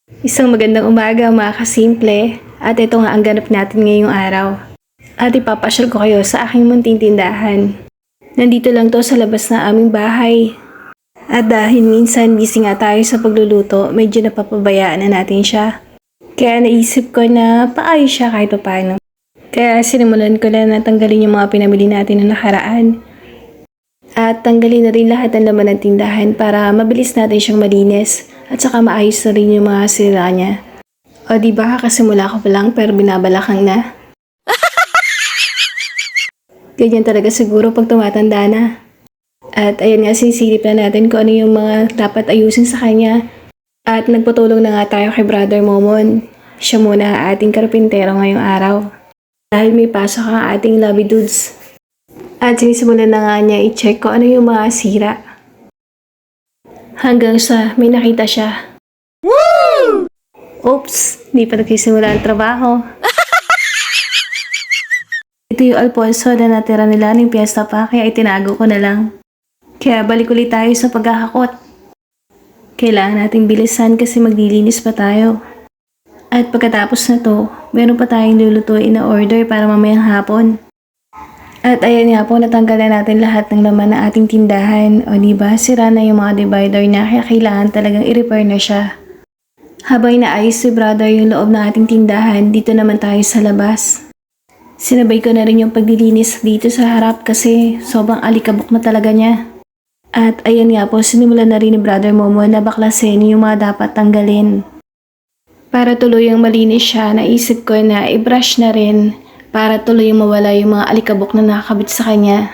Isang magandang umaga mga kasimple, at ito nga ang ganap natin ngayong araw. At ipapasyal ko kayo sa aking munting tindahan. Nandito lang to sa labas ng aming bahay. At dahil minsan busy nga tayo sa pagluluto, medyo napapabayaan na natin siya. Kaya naisip ko na paayos siya kahit paano. Kaya sinimulan ko na natanggalin yung mga pinamili natin na nakaraan. At tanggalin na rin lahat ng laman ng tindahan para mabilis natin siyang malinis at saka maayos na rin yung mga sira niya. O diba kakasimula ko pa lang pero binabalakang na. Ganyan talaga siguro pag tumatanda na. At ayan nga, sinisilip na natin kung ano yung mga dapat ayusin sa kanya. At nagpatulong na nga tayo kay Brother Momon. Siya muna ating karpintero ngayong araw. Dahil may pasok ang ating lovey dudes. At sinisimulan na nga niya i-check kung ano yung mga sira. Hanggang sa may nakita siya. Woo! Oops, di pa nagsisimula ang trabaho. Ito yung Alfonso na natira nila ng piyesta pa, kaya itinago ko na lang. Kaya balik ulit tayo sa paghahakot. Kailangan nating bilisan kasi maglilinis pa tayo. At pagkatapos na to, meron pa tayong lulutuin na order para mamayang hapon. At ayan nga po, natanggal na natin lahat ng laman ng ating tindahan. O diba, sira na yung mga divider niya, kaya kailangan talagang i-repair na siya. Habang inaayos si Brother yung loob ng ating tindahan, dito naman tayo sa labas. Sinabay ko na rin yung paglilinis dito sa harap kasi sobrang alikabok na talaga niya. At ayan nga po, sinimulan na rin ni Brother Momo na baklasin yung mga dapat tanggalin. Para tuluyang malinis siya, naisip ko na i-brush na rin para tuloy mawala yung mga alikabok na nakakabit sa kanya.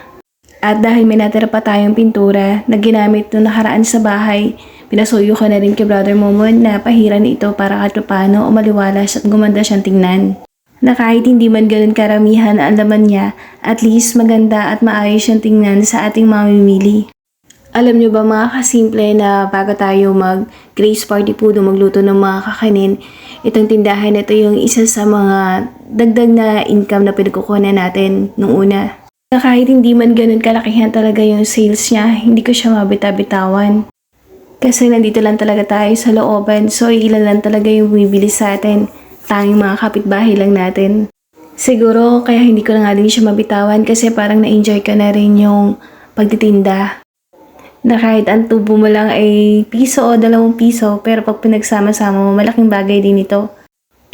At dahil may natira pa tayong pintura na ginamit nung nakaraan sa bahay, pinasuyo ko na rin kay Brother Momon na pahiran ito para kahit paano umaliwalas at gumanda siyang tingnan. Na kahit hindi man ganun karamihan ang laman niya, at least maganda at maayos siyang tingnan sa ating mamimili. Alam nyo ba mga kasimple na bago tayo mag-grace party po magluto ng mga kakanin, itong tindahan ito yung isa sa mga dagdag na income na pinagkukunan natin nung una. Na kahit hindi man ganun kalakihan talaga yung sales niya, hindi ko siya mabita-bitawan. Kasi nandito lang talaga tayo sa looban, so ilan lang talaga yung bumibili sa atin. Tanging mga kapitbahay lang natin. Siguro kaya hindi ko na nga din siya mabitawan kasi parang na-enjoy ko na rin yung pagtitinda. Na kahit ang tubo mo lang ay piso o 2 piso, pero pag pinagsama-sama mo, malaking bagay din ito.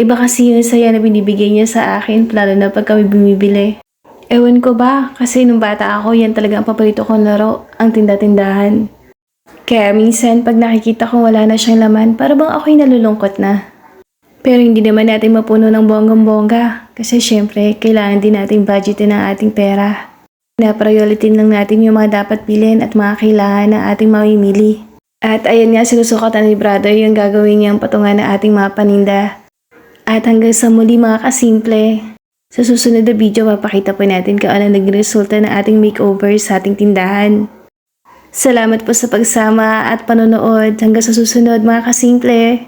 Iba kasi yung saya na binibigay niya sa akin, lalo na pag kami bumibili. Ewan ko ba, kasi nung bata ako, yan talaga ang paborito kong laro, ang tinda-tindahan. Kaya minsan, pag nakikita ko wala na siyang laman, para bang ako'y nalulungkot na. Pero hindi naman natin mapuno ng bonggang-bongga, kasi syempre, kailangan din natin budgetin ang ating pera. Na-priority lang natin yung mga dapat bilhin at mga kailangan ng ating mamimili. At ayan nga, sinusukatan ni Brother yung gagawin niyang patungan ng ating mga paninda. At hanggang sa muli mga kasimple, sa susunod na video mapakita po natin kung ano naging resulta ng ating makeover sa ating tindahan. Salamat po sa pagsama at panonood. Hanggang sa susunod mga kasimple.